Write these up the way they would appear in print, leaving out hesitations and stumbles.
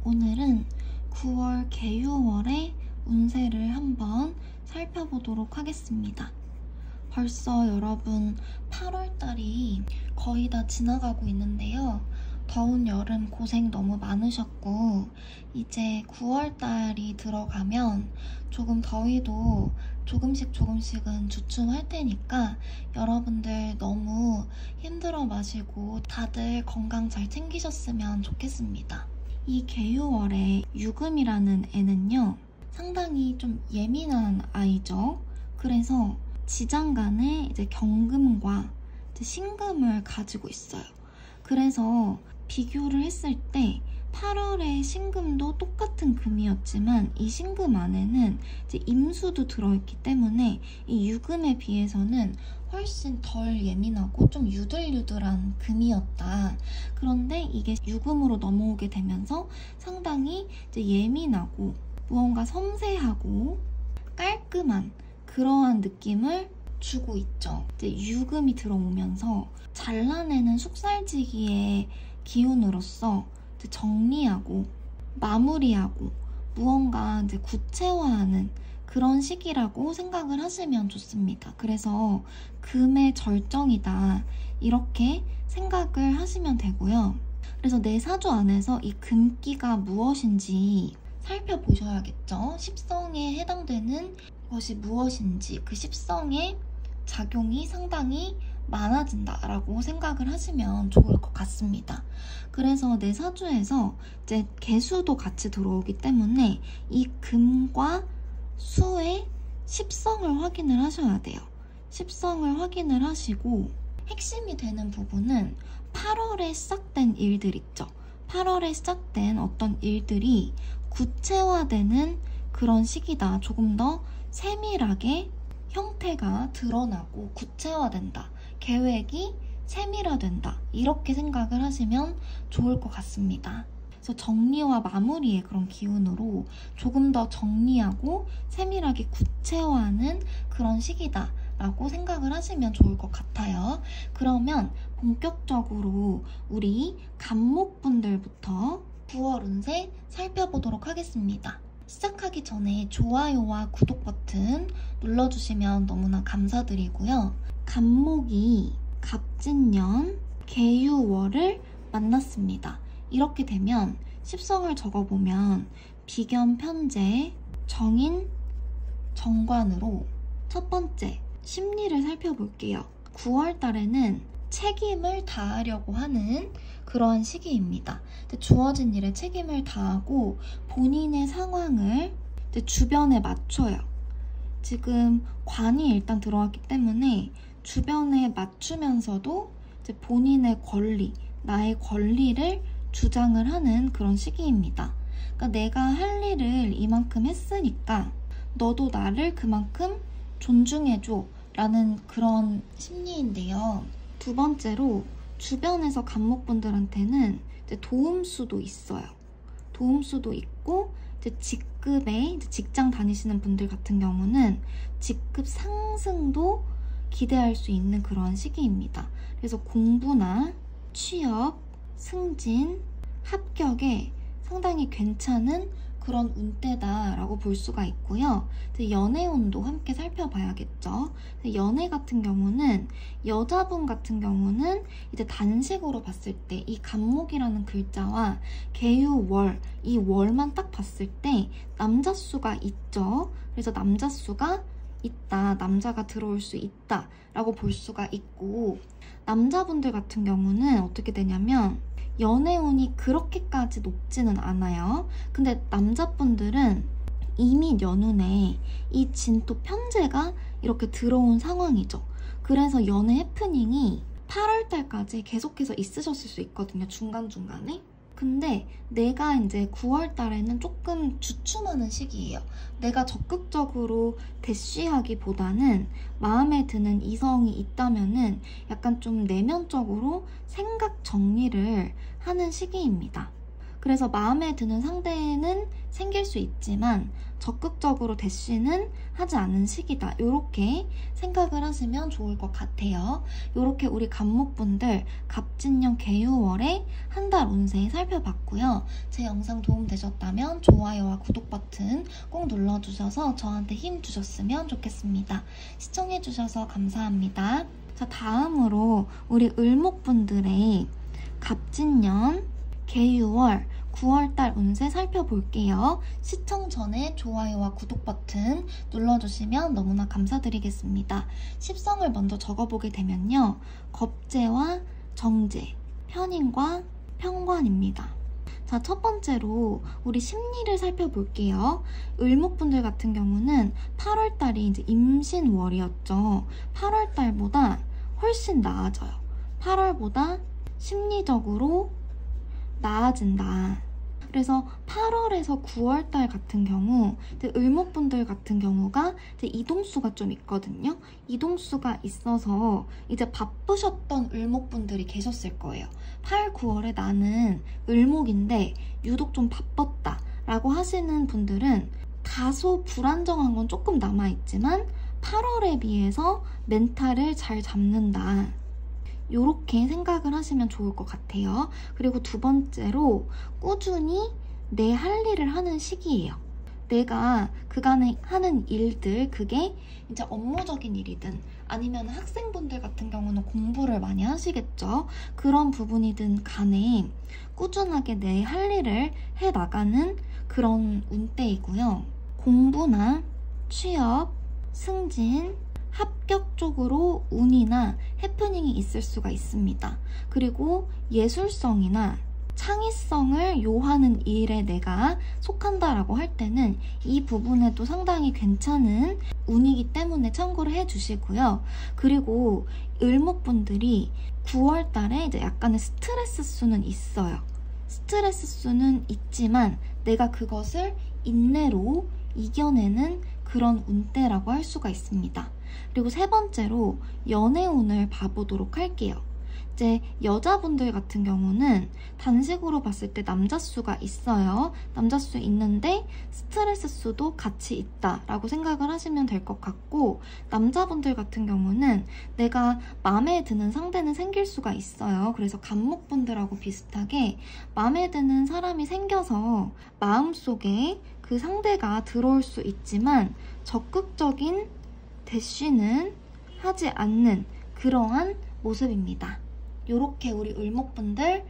오늘은 9월 개유월의 운세를 한번 살펴보도록 하겠습니다. 벌써 여러분 8월달이 거의 다 지나가고 있는데요. 더운 여름 고생 너무 많으셨고 이제 9월달이 들어가면 조금 더위도 조금씩은 주춤할 테니까 여러분들 너무 힘들어 마시고 다들 건강 잘 챙기셨으면 좋겠습니다. 이 개유월에 유금이라는 애는요, 상당히 좀 예민한 아이죠. 그래서 지장간에 이제 경금과 이제 신금을 가지고 있어요. 그래서 비교를 했을 때 8월에 신금도 똑같은 금이었지만 이 신금 안에는 이제 임수도 들어있기 때문에 이 유금에 비해서는 훨씬 덜 예민하고 좀 유들유들한 금이었다. 그런데 이게 유금으로 넘어오게 되면서 상당히 이제 예민하고 무언가 섬세하고 깔끔한 그러한 느낌을 주고 있죠. 이제 유금이 들어오면서 잘라내는 숙살지기의 기운으로서 이제 정리하고 마무리하고 무언가 이제 구체화하는 그런 시기라고 생각을 하시면 좋습니다. 그래서 금의 절정이다 이렇게 생각을 하시면 되고요. 그래서 내 사주 안에서 이 금기가 무엇인지 살펴보셔야겠죠. 십성에 해당되는 것이 무엇인지 그 십성의 작용이 상당히 많아진다라고 생각을 하시면 좋을 것 같습니다. 그래서 내 사주에서 이제 개수도 같이 들어오기 때문에 이 금과 수의 십성을 확인을 하셔야 돼요. 십성을 확인을 하시고 핵심이 되는 부분은 8월에 시작된 일들 있죠. 8월에 시작된 어떤 일들이 구체화되는 그런 시기다. 조금 더 세밀하게 형태가 드러나고 구체화된다. 계획이 세밀화된다. 이렇게 생각을 하시면 좋을 것 같습니다. 그래서 정리와 마무리의 그런 기운으로 조금 더 정리하고 세밀하게 구체화하는 그런 시기다 라고 생각을 하시면 좋을 것 같아요. 그러면 본격적으로 우리 간목분들부터 9월 운세 살펴보도록 하겠습니다. 시작하기 전에 좋아요와 구독 버튼 눌러주시면 너무나 감사드리고요. 간목이 갑진년 개유월을 만났습니다. 이렇게 되면 십성을 적어보면 비견, 편재, 정인, 정관으로 첫 번째 심리를 살펴볼게요. 9월 달에는 책임을 다하려고 하는 그러한 시기입니다. 주어진 일에 책임을 다하고 본인의 상황을 주변에 맞춰요. 지금 관이 일단 들어왔기 때문에 주변에 맞추면서도 이제 본인의 권리, 나의 권리를 주장을 하는 그런 시기입니다. 그러니까 내가 할 일을 이만큼 했으니까 너도 나를 그만큼 존중해줘 라는 그런 심리인데요. 두 번째로 주변에서 간목분들한테는 이제 도움수도 있어요. 도움수도 있고 이제 직급에 이제 직장 다니시는 분들 같은 경우는 직급 상승도 기대할 수 있는 그런 시기입니다. 그래서 공부나 취업, 승진, 합격에 상당히 괜찮은 그런 운대다라고 볼 수가 있고요. 연애운도 함께 살펴봐야겠죠. 연애 같은 경우는 여자분 같은 경우는 이제 단식으로 봤을 때 이 간목이라는 글자와 개유월 이 월만 딱 봤을 때 남자 수가 있죠. 그래서 남자 수가 있다, 남자가 들어올 수 있다 라고 볼 수가 있고, 남자분들 같은 경우는 어떻게 되냐면 연애운이 그렇게까지 높지는 않아요. 근데 남자분들은 이미 연운에 이 진토 편재가 이렇게 들어온 상황이죠. 그래서 연애 해프닝이 8월달까지 계속해서 있으셨을 수 있거든요. 중간중간에. 근데 내가 이제 9월달에는 조금 주춤하는 시기예요. 내가 적극적으로 대쉬하기보다는 마음에 드는 이성이 있다면은 약간 좀 내면적으로 생각 정리를 하는 시기입니다. 그래서 마음에 드는 상대는 생길 수 있지만 적극적으로 대쉬는 하지 않은 시기다. 이렇게 생각을 하시면 좋을 것 같아요. 이렇게 우리 갑목분들 갑진년 개유월의 한 달 운세 살펴봤고요. 제 영상 도움되셨다면 좋아요와 구독 버튼 꼭 눌러주셔서 저한테 힘 주셨으면 좋겠습니다. 시청해주셔서 감사합니다. 자, 다음으로 우리 을목분들의 갑진년 개유월 9월달 운세 살펴볼게요. 시청 전에 좋아요와 구독 버튼 눌러주시면 너무나 감사드리겠습니다. 십성을 먼저 적어보게 되면요. 겁재와 정제, 편인과 평관입니다. 자, 첫 번째로 우리 심리를 살펴볼게요. 을목분들 같은 경우는 8월달이 이제 임신월이었죠. 8월달보다 훨씬 나아져요. 8월보다 심리적으로 나아진다. 그래서 8월에서 9월달 같은 경우 을목분들 같은 경우가 이동수가 좀 있거든요. 이동수가 있어서 이제 바쁘셨던 을목분들이 계셨을 거예요. 8, 9월에 나는 을목인데 유독 좀 바빴다 라고 하시는 분들은 다소 불안정한 건 조금 남아있지만 8월에 비해서 멘탈을 잘 잡는다. 이렇게 생각을 하시면 좋을 것 같아요. 그리고 두 번째로 꾸준히 내 할 일을 하는 시기예요. 내가 그간에 하는 일들, 그게 이제 업무적인 일이든 아니면 학생분들 같은 경우는 공부를 많이 하시겠죠. 그런 부분이든 간에 꾸준하게 내 할 일을 해나가는 그런 운대이고요. 공부나 취업, 승진, 합격 쪽으로 운이나 해프닝이 있을 수가 있습니다. 그리고 예술성이나 창의성을 요하는 일에 내가 속한다라고 할 때는 이 부분에도 상당히 괜찮은 운이기 때문에 참고를 해주시고요. 그리고 을목분들이 9월 달에 이제 약간의 스트레스 수는 있어요. 스트레스 수는 있지만 내가 그것을 인내로 이겨내는 그런 운대라고 할 수가 있습니다. 그리고 세 번째로 연애운을 봐보도록 할게요. 이제 여자분들 같은 경우는 단식으로 봤을 때 남자수가 있어요. 남자수 있는데 스트레스 수도 같이 있다라고 생각을 하시면 될 것 같고, 남자분들 같은 경우는 내가 마음에 드는 상대는 생길 수가 있어요. 그래서 갑목분들하고 비슷하게 마음에 드는 사람이 생겨서 마음속에 그 상대가 들어올 수 있지만 적극적인 대쉬는 하지 않는 그러한 모습입니다. 이렇게 우리 을목분들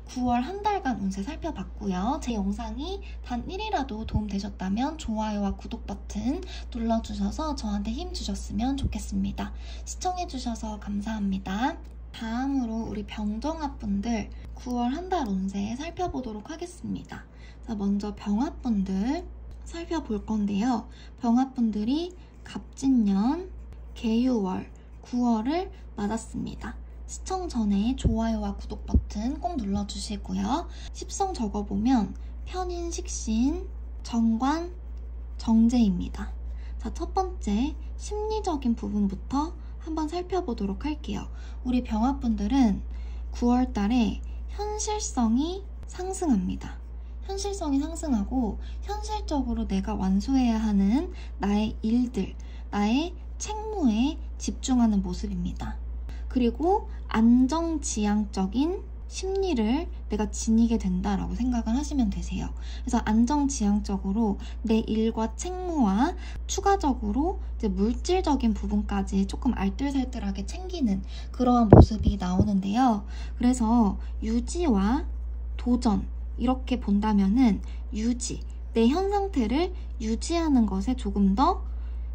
9월 한 달간 운세 살펴봤고요. 제 영상이 단 1이라도 도움되셨다면 좋아요와 구독 버튼 눌러주셔서 저한테 힘 주셨으면 좋겠습니다. 시청해주셔서 감사합니다. 다음으로 우리 병정합분들 9월 한 달 운세 살펴보도록 하겠습니다. 자, 먼저 병합분들 살펴볼 건데요. 병합분들이 갑진년, 개유월, 9월을 맞았습니다. 시청 전에 좋아요와 구독 버튼 꼭 눌러주시고요. 십성 적어보면 편인, 식신, 정관, 정제입니다. 자, 첫 번째 심리적인 부분부터 한번 살펴보도록 할게요. 우리 병합분들은 9월 달에 현실성이 상승합니다. 현실성이 상승하고 현실적으로 내가 완수해야 하는 나의 일들, 나의 책무에 집중하는 모습입니다. 그리고 안정지향적인 심리를 내가 지니게 된다라고 생각을 하시면 되세요. 그래서 안정지향적으로 내 일과 책무와 추가적으로 이제 물질적인 부분까지 조금 알뜰살뜰하게 챙기는 그러한 모습이 나오는데요. 그래서 유지와 도전 이렇게 본다면은 유지, 내 현 상태를 유지하는 것에 조금 더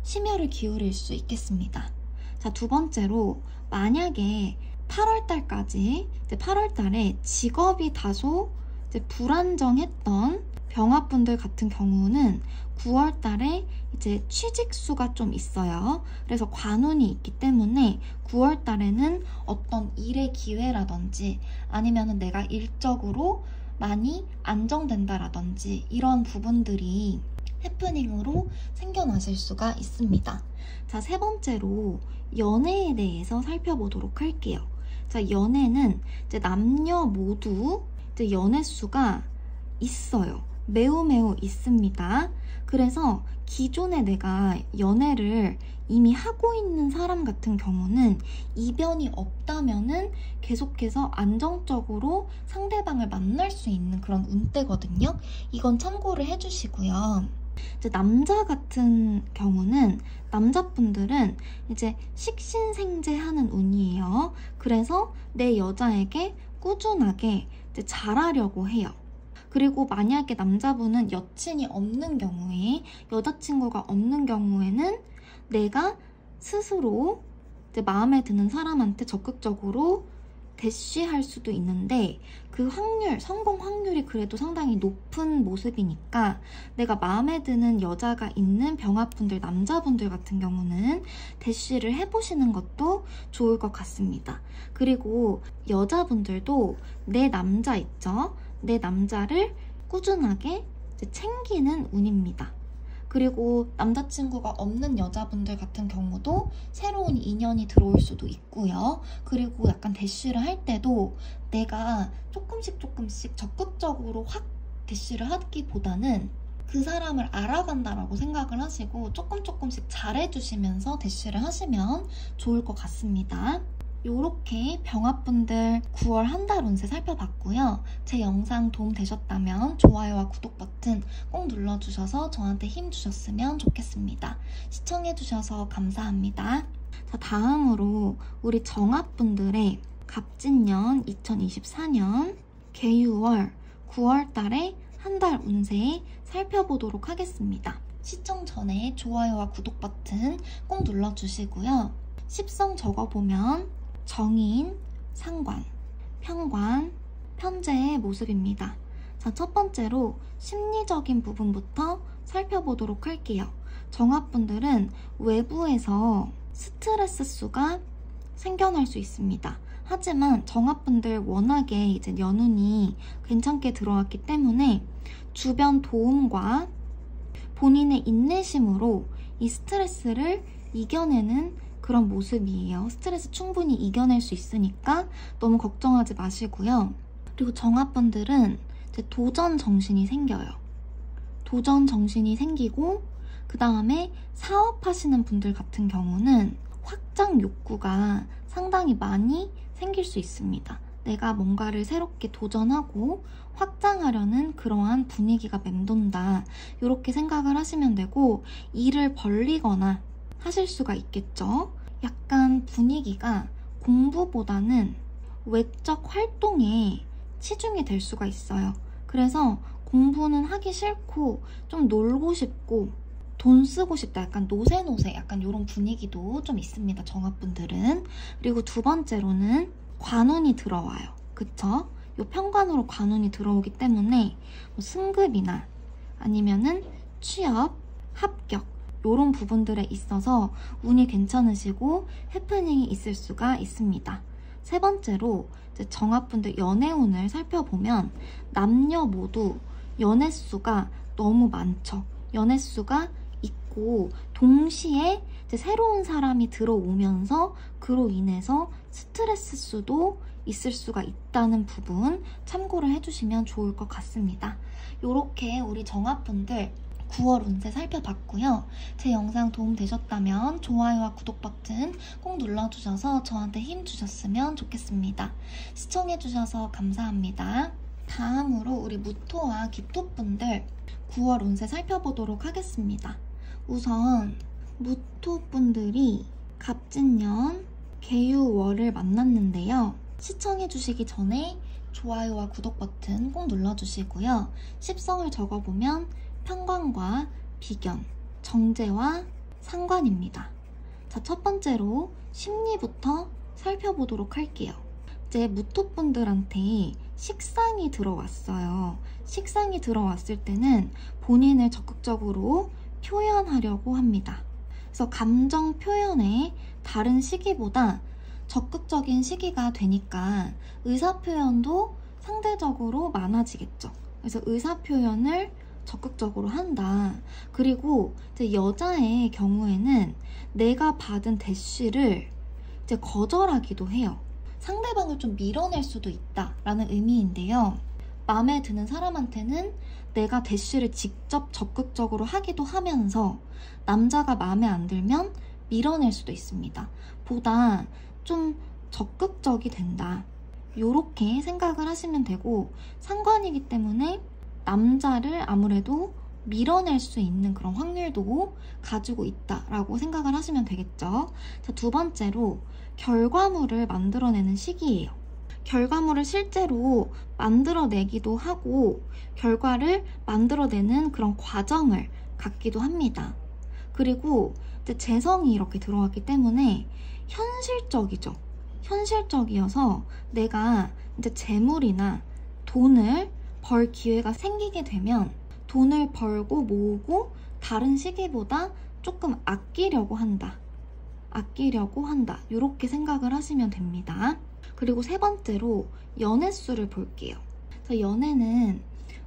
심혈을 기울일 수 있겠습니다. 자, 두 번째로 만약에 8월달까지 이제 8월달에 직업이 다소 이제 불안정했던 병합분들 같은 경우는 9월달에 이제 취직수가 좀 있어요. 그래서 관운이 있기 때문에 9월달에는 어떤 일의 기회라든지 아니면 내가 일적으로 많이 안정된다라든지 이런 부분들이 해프닝으로 생겨나실 수가 있습니다. 자, 세 번째로 연애에 대해서 살펴보도록 할게요. 자, 연애는 이제 남녀 모두 이제 연애 수가 있어요. 매우 있습니다. 그래서 기존에 내가 연애를 이미 하고 있는 사람 같은 경우는 이변이 없다면은 계속해서 안정적으로 상대방을 만날 수 있는 그런 운대거든요. 이건 참고를 해주시고요. 이제 남자 같은 경우는 남자분들은 이제 식신생재하는 운이에요. 그래서 내 여자에게 꾸준하게 이제 잘하려고 해요. 그리고 만약에 남자분은 여친이 없는 경우에, 여자친구가 없는 경우에는 내가 스스로 이제 마음에 드는 사람한테 적극적으로 대쉬할 수도 있는데 그 확률, 성공 확률이 그래도 상당히 높은 모습이니까 내가 마음에 드는 여자가 있는 병합분들, 남자분들 같은 경우는 대쉬를 해보시는 것도 좋을 것 같습니다. 그리고 여자분들도 내 남자 있죠? 내 남자를 꾸준하게 이제 챙기는 운입니다. 그리고 남자친구가 없는 여자분들 같은 경우도 새로운 인연이 들어올 수도 있고요. 그리고 약간 대쉬를 할 때도 내가 조금씩 적극적으로 확 대쉬를 하기보다는 그 사람을 알아간다라고 생각을 하시고 조금씩 잘해주시면서 대쉬를 하시면 좋을 것 같습니다. 요렇게 병합분들 9월 한 달 운세 살펴봤고요. 제 영상 도움 되셨다면 좋아요와 구독 버튼 꼭 눌러주셔서 저한테 힘 주셨으면 좋겠습니다. 시청해주셔서 감사합니다. 자, 다음으로 우리 정합분들의 갑진년 2024년 개유월 9월 달에 한 달 운세 살펴보도록 하겠습니다. 시청 전에 좋아요와 구독 버튼 꼭 눌러주시고요. 십성 적어보면 정인, 상관, 편관, 편재의 모습입니다. 자, 첫 번째로 심리적인 부분부터 살펴보도록 할게요. 정합분들은 외부에서 스트레스 수가 생겨날 수 있습니다. 하지만 정합분들 워낙에 이제 연운이 괜찮게 들어왔기 때문에 주변 도움과 본인의 인내심으로 이 스트레스를 이겨내는 그런 모습이에요. 스트레스 충분히 이겨낼 수 있으니까 너무 걱정하지 마시고요. 그리고 정합분들은 이제 도전 정신이 생겨요. 도전 정신이 생기고 그 다음에 사업하시는 분들 같은 경우는 확장 욕구가 상당히 많이 생길 수 있습니다. 내가 뭔가를 새롭게 도전하고 확장하려는 그러한 분위기가 맴돈다. 이렇게 생각을 하시면 되고 일을 벌리거나 하실 수가 있겠죠. 약간 분위기가 공부보다는 외적 활동에 치중이 될 수가 있어요. 그래서 공부는 하기 싫고 좀 놀고 싶고 돈 쓰고 싶다. 약간 노세노세 약간 이런 분위기도 좀 있습니다. 정합분들은. 그리고 두 번째로는 관운이 들어와요. 그쵸? 요 편관으로 관운이 들어오기 때문에 뭐 승급이나 아니면은 취업, 합격 이런 부분들에 있어서 운이 괜찮으시고 해프닝이 있을 수가 있습니다. 세 번째로 이제 정합분들 연애운을 살펴보면 남녀 모두 연애수가 너무 많죠. 연애수가 있고 동시에 이제 새로운 사람이 들어오면서 그로 인해서 스트레스 수도 있을 수가 있다는 부분 참고를 해주시면 좋을 것 같습니다. 이렇게 우리 정합분들 9월 운세 살펴봤고요. 제 영상 도움 되셨다면 좋아요와 구독 버튼 꼭 눌러주셔서 저한테 힘 주셨으면 좋겠습니다. 시청해주셔서 감사합니다. 다음으로 우리 무토와 기토분들 9월 운세 살펴보도록 하겠습니다. 우선 무토분들이 갑진년 개유월을 만났는데요. 시청해주시기 전에 좋아요와 구독 버튼 꼭 눌러주시고요. 십성을 적어보면 편관과 비견, 정제와 상관입니다. 자, 첫 번째로 심리부터 살펴보도록 할게요. 이제 무토분들한테 식상이 들어왔어요. 식상이 들어왔을 때는 본인을 적극적으로 표현하려고 합니다. 그래서 감정 표현에 다른 시기보다 적극적인 시기가 되니까 의사 표현도 상대적으로 많아지겠죠. 그래서 의사 표현을 적극적으로 한다. 그리고 이제 여자의 경우에는 내가 받은 대쉬를 이제 거절하기도 해요. 상대방을 좀 밀어낼 수도 있다라는 의미인데요. 마음에 드는 사람한테는 내가 대쉬를 직접 적극적으로 하기도 하면서 남자가 마음에 안 들면 밀어낼 수도 있습니다. 보다 좀 적극적이 된다. 요렇게 생각을 하시면 되고, 상관이기 때문에 남자를 아무래도 밀어낼 수 있는 그런 확률도 가지고 있다라고 생각을 하시면 되겠죠. 자, 두 번째로 결과물을 만들어내는 시기예요. 결과물을 실제로 만들어내기도 하고 결과를 만들어내는 그런 과정을 갖기도 합니다. 그리고 이제 재성이 이렇게 들어왔기 때문에 현실적이죠. 현실적이어서 내가 이제 재물이나 돈을 벌 기회가 생기게 되면 돈을 벌고 모으고 다른 시기보다 조금 아끼려고 한다. 이렇게 생각을 하시면 됩니다. 그리고 세 번째로 연애 수를 볼게요. 연애는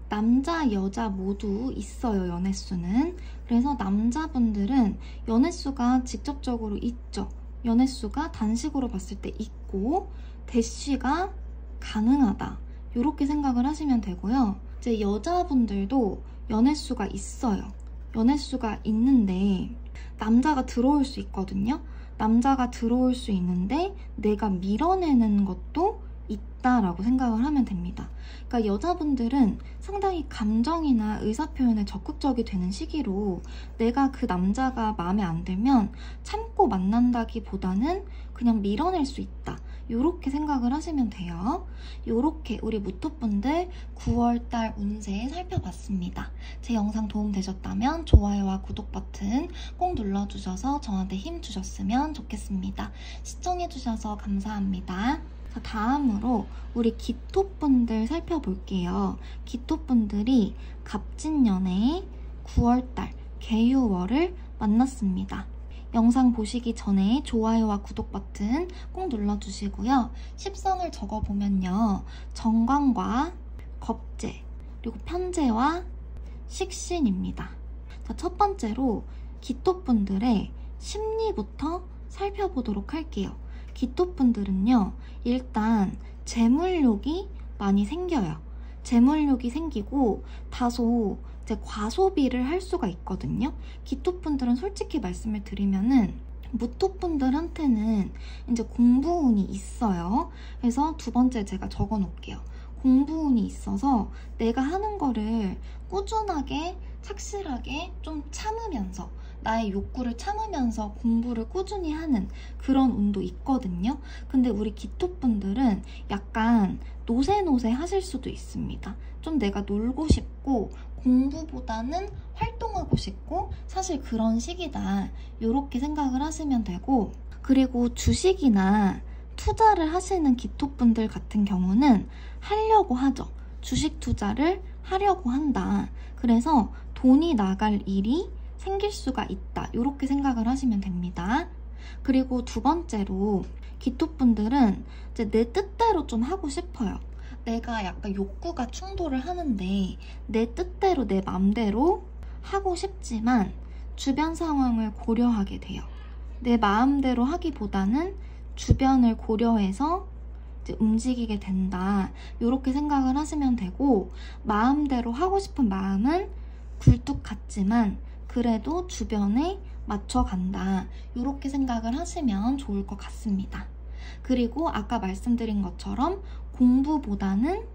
남자, 여자 모두 있어요, 연애 수는. 그래서 남자분들은 연애 수가 직접적으로 있죠. 연애 수가 단식으로 봤을 때 있고 대쉬가 가능하다. 이렇게 생각을 하시면 되고요. 이제 여자분들도 연애 수가 있어요. 연애 수가 있는데 남자가 들어올 수 있거든요. 남자가 들어올 수 있는데 내가 밀어내는 것도 있다라고 생각을 하면 됩니다. 그러니까 여자분들은 상당히 감정이나 의사표현에 적극적이 되는 시기로 내가 그 남자가 마음에 안 들면 참고 만난다기보다는 그냥 밀어낼 수 있다. 요렇게 생각을 하시면 돼요. 요렇게 우리 무토분들 9월달 운세 살펴봤습니다. 제 영상 도움되셨다면 좋아요와 구독 버튼 꼭 눌러주셔서 저한테 힘 주셨으면 좋겠습니다. 시청해주셔서 감사합니다. 자, 다음으로 우리 기토분들 살펴볼게요. 기토분들이 갑진년에 9월달 개유월을 만났습니다. 영상 보시기 전에 좋아요와 구독 버튼 꼭 눌러주시고요. 십성을 적어보면요. 정관과 겁재, 그리고 편재와 식신입니다. 자, 첫 번째로 기토분들의 심리부터 살펴보도록 할게요. 기토분들은요, 일단 재물욕이 많이 생겨요. 재물욕이 생기고 다소 이제 과소비를 할 수가 있거든요. 기토분들은 솔직히 말씀을 드리면은 무토분들한테는 이제 공부운이 있어요. 그래서 두 번째 제가 적어 놓을게요. 공부운이 있어서 내가 하는 거를 꾸준하게 착실하게 좀 참으면서 나의 욕구를 참으면서 공부를 꾸준히 하는 그런 운도 있거든요. 근데 우리 기토분들은 약간 노세노세 하실 수도 있습니다. 좀 내가 놀고 싶고 공부보다는 활동하고 싶고 사실 그런 시기다. 이렇게 생각을 하시면 되고, 그리고 주식이나 투자를 하시는 기토분들 같은 경우는 하려고 하죠. 주식 투자를 하려고 한다. 그래서 돈이 나갈 일이 생길 수가 있다. 이렇게 생각을 하시면 됩니다. 그리고 두 번째로 기토분들은 이제 내 뜻대로 좀 하고 싶어요. 내가 약간 욕구가 충돌을 하는데 내 뜻대로 내 맘대로 하고 싶지만 주변 상황을 고려하게 돼요. 내 마음대로 하기보다는 주변을 고려해서 이제 움직이게 된다. 이렇게 생각을 하시면 되고, 마음대로 하고 싶은 마음은 굴뚝 같지만 그래도 주변에 맞춰간다. 이렇게 생각을 하시면 좋을 것 같습니다. 그리고 아까 말씀드린 것처럼 공부보다는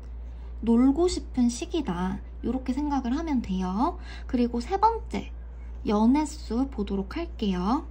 놀고 싶은 시기다. 이렇게 생각을 하면 돼요. 그리고 세 번째, 연애수 보도록 할게요.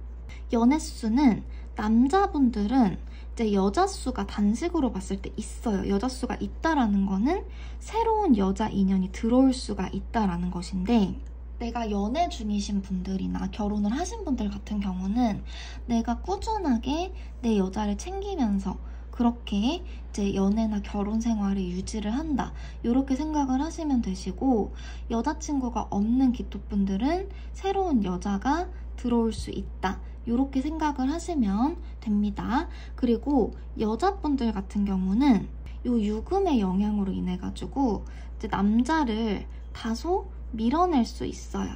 연애수는 남자분들은 이제 여자수가 단식으로 봤을 때 있어요. 여자수가 있다라는 거는 새로운 여자 인연이 들어올 수가 있다라는 것인데, 내가 연애 중이신 분들이나 결혼을 하신 분들 같은 경우는 내가 꾸준하게 내 여자를 챙기면서 그렇게 이제 연애나 결혼 생활을 유지를 한다. 이렇게 생각을 하시면 되시고, 여자친구가 없는 기토분들은 새로운 여자가 들어올 수 있다. 이렇게 생각을 하시면 됩니다. 그리고 여자분들 같은 경우는 이 유금의 영향으로 인해 가지고 이제 남자를 다소 밀어낼 수 있어요.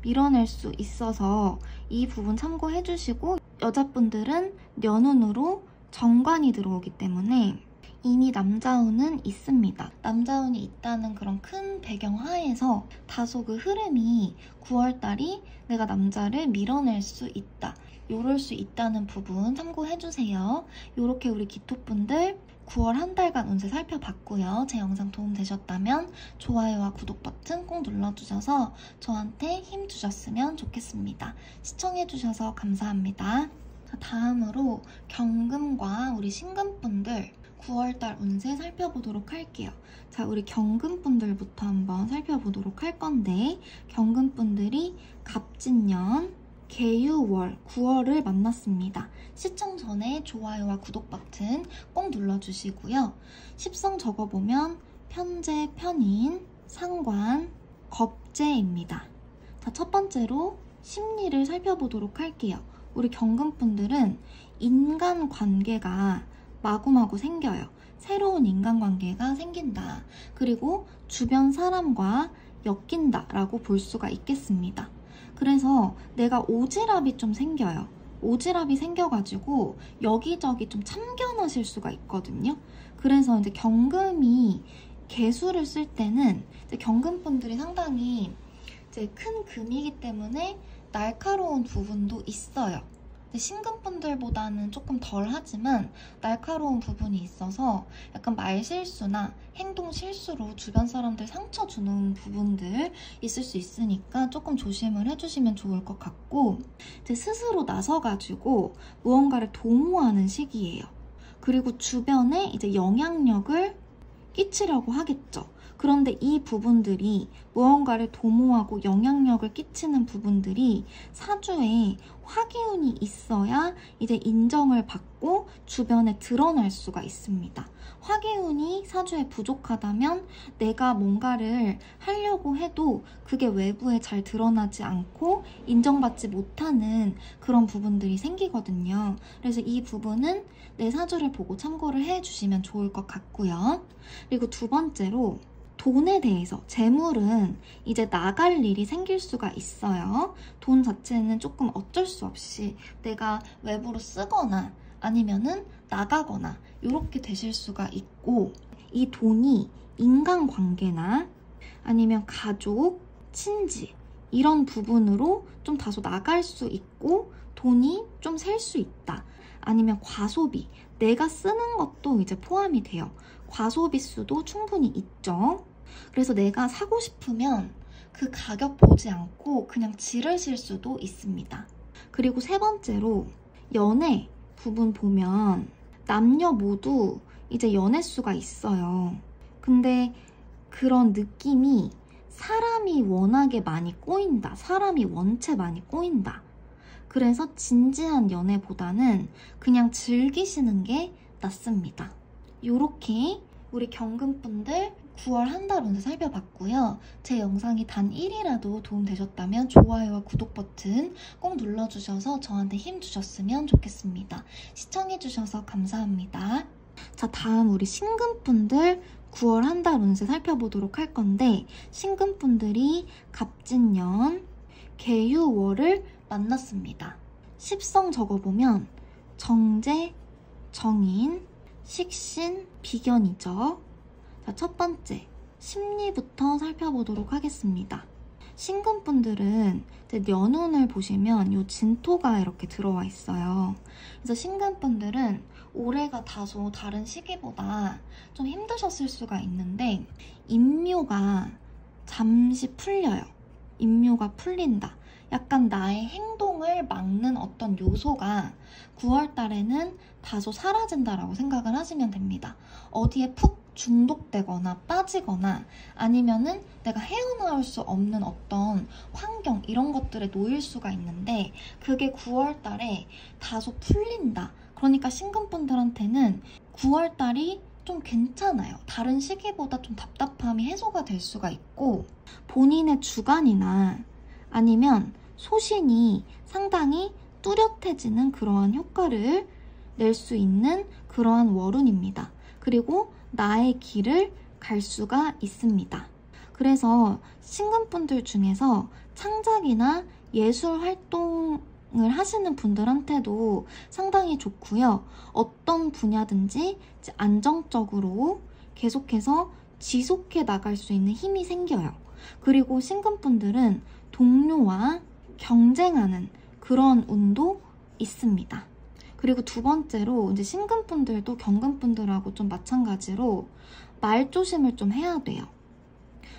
밀어낼 수 있어서 이 부분 참고해 주시고, 여자분들은 년운으로 정관이 들어오기 때문에 이미 남자운은 있습니다. 남자운이 있다는 그런 큰 배경 하에서 다소 그 흐름이 9월달이 내가 남자를 밀어낼 수 있다, 이럴 수 있다는 부분 참고해주세요. 이렇게 우리 기토분들 9월 한 달간 운세 살펴봤고요. 제 영상 도움되셨다면 좋아요와 구독 버튼 꼭 눌러주셔서 저한테 힘 주셨으면 좋겠습니다. 시청해주셔서 감사합니다. 자, 다음으로 경금과 우리 신금분들 9월달 운세 살펴보도록 할게요. 자, 우리 경금분들부터 한번 살펴보도록 할 건데, 경금분들이 갑진년 개유월 9월을 만났습니다. 시청 전에 좋아요와 구독 버튼 꼭 눌러주시고요. 십성 적어보면 편재, 편인, 상관, 겁재입니다. 자, 첫 번째로 심리를 살펴보도록 할게요. 우리 경금분들은 인간관계가 마구마구 생겨요. 새로운 인간관계가 생긴다. 그리고 주변 사람과 엮인다 라고 볼 수가 있겠습니다. 그래서 내가 오지랖이 좀 생겨요. 오지랖이 생겨가지고 여기저기 좀 참견하실 수가 있거든요. 그래서 이제 경금이 개수를 쓸 때는 이제 경금분들이 상당히 이제 큰 금이기 때문에 날카로운 부분도 있어요. 신금분들보다는 조금 덜 하지만 날카로운 부분이 있어서 약간 말실수나 행동 실수로 주변 사람들 상처 주는 부분들 있을 수 있으니까 조금 조심을 해주시면 좋을 것 같고, 이제 스스로 나서가지고 무언가를 도모하는 시기예요. 그리고 주변에 이제 영향력을 끼치려고 하겠죠. 그런데 이 부분들이 무언가를 도모하고 영향력을 끼치는 부분들이 사주에 화기운이 있어야 이제 인정을 받고 주변에 드러날 수가 있습니다. 화기운이 사주에 부족하다면 내가 뭔가를 하려고 해도 그게 외부에 잘 드러나지 않고 인정받지 못하는 그런 부분들이 생기거든요. 그래서 이 부분은 내 사주를 보고 참고를 해주시면 좋을 것 같고요. 그리고 두 번째로 돈에 대해서, 재물은 이제 나갈 일이 생길 수가 있어요. 돈 자체는 조금 어쩔 수 없이 내가 외부로 쓰거나 아니면은 나가거나 이렇게 되실 수가 있고, 이 돈이 인간관계나 아니면 가족, 친지 이런 부분으로 좀 다소 나갈 수 있고 돈이 좀 셀 수 있다. 아니면 과소비, 내가 쓰는 것도 이제 포함이 돼요. 과소비 수도 충분히 있죠. 그래서 내가 사고 싶으면 그 가격 보지 않고 그냥 지르실 수도 있습니다. 그리고 세 번째로 연애 부분 보면 남녀 모두 이제 연애 수가 있어요. 근데 그런 느낌이 사람이 워낙에 많이 꼬인다. 사람이 원체 많이 꼬인다. 그래서 진지한 연애보다는 그냥 즐기시는 게 낫습니다. 요렇게 우리 경금분들 9월 한 달 운세 살펴봤고요. 제 영상이 단 1이라도 도움되셨다면 좋아요와 구독 버튼 꼭 눌러주셔서 저한테 힘 주셨으면 좋겠습니다. 시청해주셔서 감사합니다. 자, 다음 우리 신금분들 9월 한 달 운세 살펴보도록 할 건데, 신금분들이 갑진년 개유월을 만났습니다. 십성 적어보면 정제, 정인, 식신, 비견이죠. 자, 첫 번째 심리부터 살펴보도록 하겠습니다. 신금분들은 이제 년운을 보시면 요 진토가 이렇게 들어와 있어요. 그래서 신금분들은 올해가 다소 다른 시기보다 좀 힘드셨을 수가 있는데 인묘가 잠시 풀려요. 인묘가 풀린다. 약간 나의 행동을 막는 어떤 요소가 9월 달에는 다소 사라진다라고 생각을 하시면 됩니다. 어디에 푹 중독되거나 빠지거나 아니면은 내가 헤어나올 수 없는 어떤 환경 이런 것들에 놓일 수가 있는데 그게 9월 달에 다소 풀린다. 그러니까 신금분들한테는 9월 달이 좀 괜찮아요. 다른 시기보다 좀 답답함이 해소가 될 수가 있고 본인의 주관이나 아니면 소신이 상당히 뚜렷해지는 그러한 효과를 낼 수 있는 그러한 월운입니다. 그리고 나의 길을 갈 수가 있습니다. 그래서 신금분들 중에서 창작이나 예술 활동 하시는 분들한테도 상당히 좋고요. 어떤 분야든지 이제 안정적으로 계속해서 지속해 나갈 수 있는 힘이 생겨요. 그리고 신금분들은 동료와 경쟁하는 그런 운도 있습니다. 그리고 두 번째로 이제 신금분들도 경금분들하고 좀 마찬가지로 말조심을 좀 해야 돼요.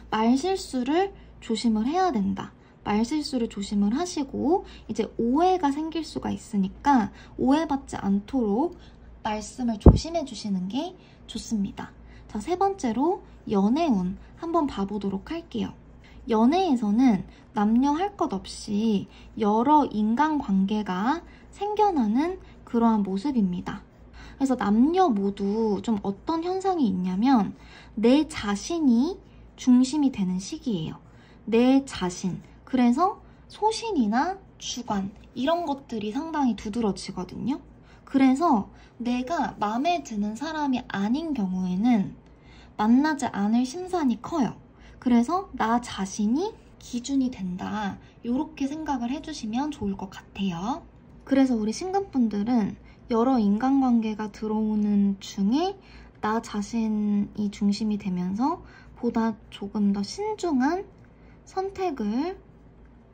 말실수를 조심을 해야 된다. 말실수를 조심을 하시고 이제 오해가 생길 수가 있으니까 오해받지 않도록 말씀을 조심해 주시는 게 좋습니다. 자, 세 번째로 연애운 한번 봐보도록 할게요. 연애에서는 남녀 할 것 없이 여러 인간관계가 생겨나는 그러한 모습입니다. 그래서 남녀 모두 좀 어떤 현상이 있냐면 내 자신이 중심이 되는 시기예요. 내 자신. 그래서 소신이나 주관 이런 것들이 상당히 두드러지거든요. 그래서 내가 마음에 드는 사람이 아닌 경우에는 만나지 않을 심산이 커요. 그래서 나 자신이 기준이 된다. 이렇게 생각을 해주시면 좋을 것 같아요. 그래서 우리 신금분들은 여러 인간관계가 들어오는 중에 나 자신이 중심이 되면서 보다 조금 더 신중한 선택을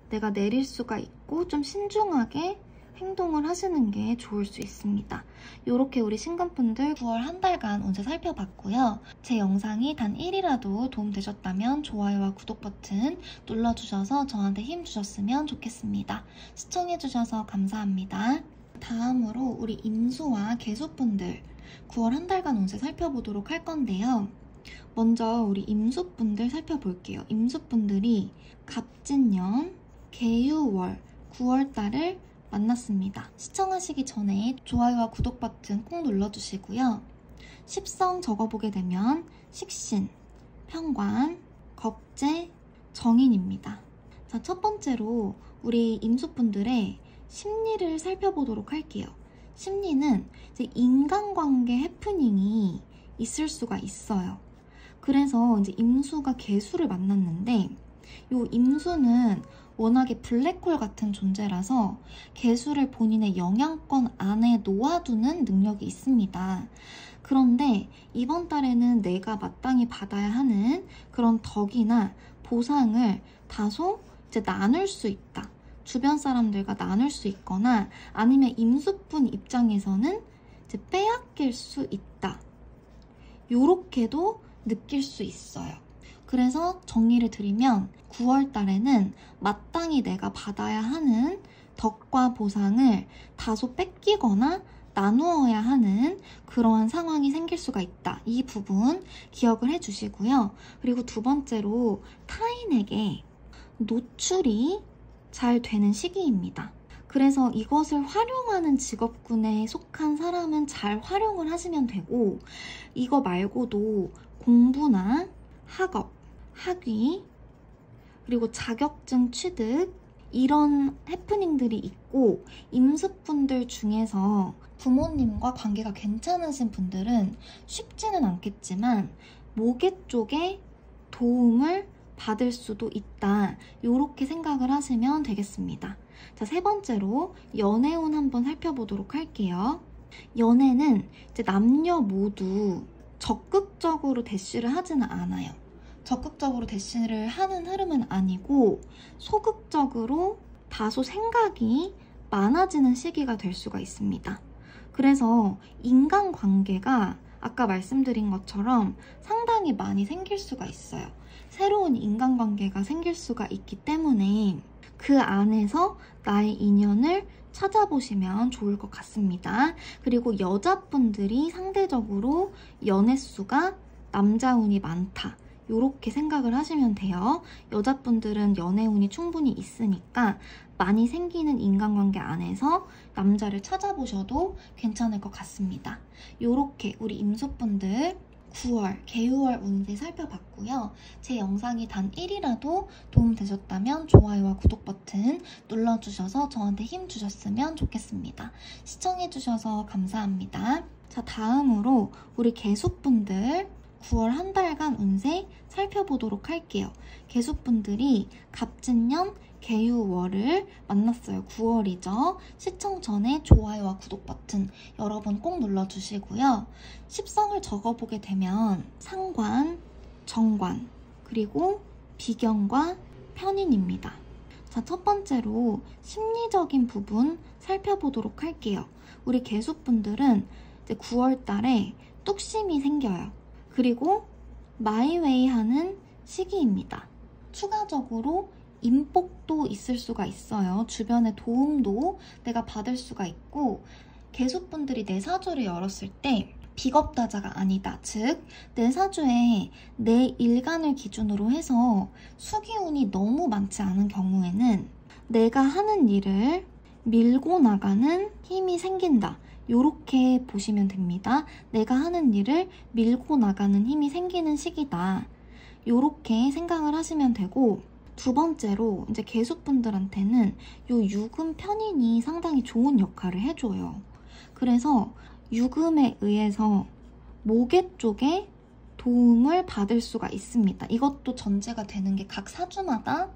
내가 내릴 수가 있고 좀 신중하게 행동을 하시는 게 좋을 수 있습니다. 이렇게 우리 신금분들 9월 한 달간 운세 살펴봤고요. 제 영상이 단 1이라도 도움되셨다면 좋아요와 구독 버튼 눌러주셔서 저한테 힘 주셨으면 좋겠습니다. 시청해주셔서 감사합니다. 다음으로 우리 임수와 개수분들 9월 한 달간 운세 살펴보도록 할 건데요. 먼저 우리 임수분들 살펴볼게요. 임수분들이 갑진년, 개유월, 9월달을 만났습니다. 시청하시기 전에 좋아요와 구독 버튼 꼭 눌러주시고요. 십성 적어보게 되면 식신, 편관, 겁재, 정인입니다. 자, 첫 번째로 우리 임수분들의 심리를 살펴보도록 할게요. 심리는 이제 인간관계 해프닝이 있을 수가 있어요. 그래서 이제 임수가 개수를 만났는데 이 임수는 워낙에 블랙홀 같은 존재라서 개수를 본인의 영향권 안에 놓아두는 능력이 있습니다. 그런데 이번 달에는 내가 마땅히 받아야 하는 그런 덕이나 보상을 다소 이제 나눌 수 있다. 주변 사람들과 나눌 수 있거나 아니면 임수분 입장에서는 이제 빼앗길 수 있다. 요렇게도 느낄 수 있어요. 그래서 정리를 드리면 9월 달에는 마땅히 내가 받아야 하는 덕과 보상을 다소 뺏기거나 나누어야 하는 그러한 상황이 생길 수가 있다. 이 부분 기억을 해주시고요. 그리고 두 번째로 타인에게 노출이 잘 되는 시기입니다. 그래서 이것을 활용하는 직업군에 속한 사람은 잘 활용을 하시면 되고 이거 말고도 공부나 학업, 학위, 그리고 자격증 취득 이런 해프닝들이 있고 임수분들 중에서 부모님과 관계가 괜찮으신 분들은 쉽지는 않겠지만 모계 쪽에 도움을 받을 수도 있다. 이렇게 생각을 하시면 되겠습니다. 자, 세 번째로 연애운 한번 살펴보도록 할게요. 연애는 이제 남녀 모두 적극적으로 대시를 하지는 않아요. 적극적으로 대시를 하는 흐름은 아니고 소극적으로 다소 생각이 많아지는 시기가 될 수가 있습니다. 그래서 인간관계가 아까 말씀드린 것처럼 상당히 많이 생길 수가 있어요. 새로운 인간관계가 생길 수가 있기 때문에 그 안에서 나의 인연을 찾아보시면 좋을 것 같습니다. 그리고 여자분들이 상대적으로 연애수가 남자운이 많다. 이렇게 생각을 하시면 돼요. 여자분들은 연애운이 충분히 있으니까 많이 생기는 인간관계 안에서 남자를 찾아보셔도 괜찮을 것 같습니다. 이렇게 우리 임수분들 9월, 개유월 운세 살펴봤고요. 제 영상이 단 1이라도 도움되셨다면 좋아요와 구독 버튼 눌러주셔서 저한테 힘 주셨으면 좋겠습니다. 시청해주셔서 감사합니다. 자, 다음으로 우리 개수분들 9월 한 달간 운세 살펴보도록 할게요. 개수분들이 갑진년 개유월을 만났어요. 9월이죠. 시청 전에 좋아요와 구독 버튼 여러분 꼭 눌러주시고요. 십성을 적어보게 되면 상관, 정관, 그리고 비견과 편인입니다. 자, 첫 번째로 심리적인 부분 살펴보도록 할게요. 우리 개수분들은 이제 9월 달에 뚝심이 생겨요. 그리고 마이웨이 하는 시기입니다. 추가적으로 인복도 있을 수가 있어요. 주변의 도움도 내가 받을 수가 있고, 개수분들이 내 사주를 열었을 때 비겁다자가 아니다. 즉, 내 사주에 내 일간을 기준으로 해서 수기운이 너무 많지 않은 경우에는 내가 하는 일을 밀고 나가는 힘이 생긴다. 요렇게 보시면 됩니다. 내가 하는 일을 밀고 나가는 힘이 생기는 시기다. 요렇게 생각을 하시면 되고, 두 번째로 이제 개수분들한테는 요 유금 편인이 상당히 좋은 역할을 해줘요. 그래서 유금에 의해서 모계 쪽에 도움을 받을 수가 있습니다. 이것도 전제가 되는 게 각 사주마다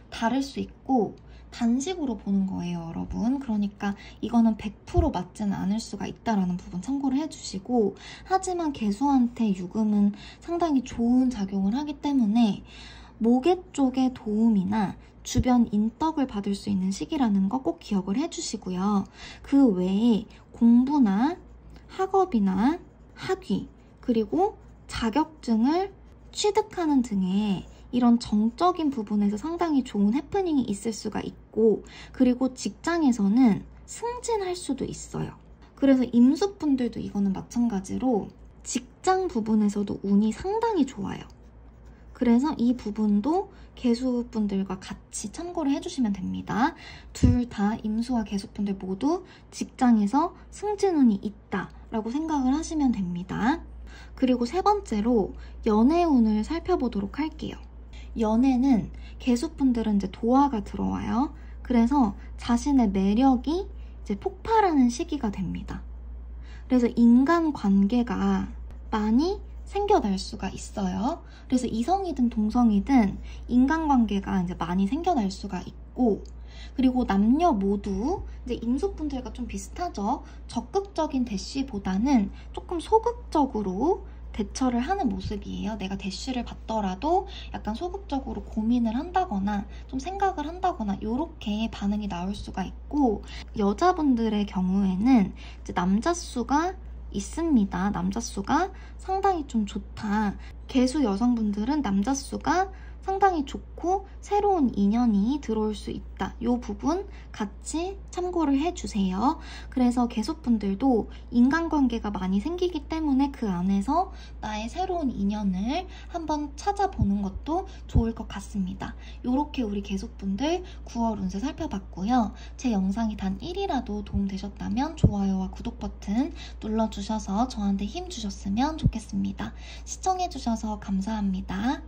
다를 수 있고 단식으로 보는 거예요, 여러분. 그러니까 이거는 100% 맞지는 않을 수가 있다라는 부분 참고를 해주시고, 하지만 개수한테 유금은 상당히 좋은 작용을 하기 때문에 모계 쪽의 도움이나 주변 인덕을 받을 수 있는 시기라는 거 꼭 기억을 해주시고요. 그 외에 공부나 학업이나 학위, 그리고 자격증을 취득하는 등의 이런 정적인 부분에서 상당히 좋은 해프닝이 있을 수가 있고, 그리고 직장에서는 승진할 수도 있어요. 그래서 임수분들도 이거는 마찬가지로 직장 부분에서도 운이 상당히 좋아요. 그래서 이 부분도 개수분들과 같이 참고를 해주시면 됩니다. 둘 다 임수와 개수분들 모두 직장에서 승진운이 있다라고 생각을 하시면 됩니다. 그리고 세 번째로 연애운을 살펴보도록 할게요. 연애는 개수분들은 이제 도화가 들어와요. 그래서 자신의 매력이 이제 폭발하는 시기가 됩니다. 그래서 인간관계가 많이 생겨날 수가 있어요. 그래서 이성이든 동성이든 인간관계가 이제 많이 생겨날 수가 있고, 그리고 남녀 모두 이제 임수분들과 좀 비슷하죠. 적극적인 대쉬보다는 조금 소극적으로 대처를 하는 모습이에요. 내가 대쉬를 받더라도 약간 소극적으로 고민을 한다거나 좀 생각을 한다거나 이렇게 반응이 나올 수가 있고, 여자분들의 경우에는 이제 남자 수가 있습니다. 남자 수가 상당히 좀 좋다. 개수 여성분들은 남자 수가 상당히 좋고 새로운 인연이 들어올 수 있다. 이 부분 같이 참고를 해주세요. 그래서 개수분들도 인간관계가 많이 생기기 때문에 그 안에서 나의 새로운 인연을 한번 찾아보는 것도 좋을 것 같습니다. 이렇게 우리 개수분들 9월 운세 살펴봤고요. 제 영상이 단 1이라도 도움되셨다면 좋아요와 구독 버튼 눌러주셔서 저한테 힘 주셨으면 좋겠습니다. 시청해주셔서 감사합니다.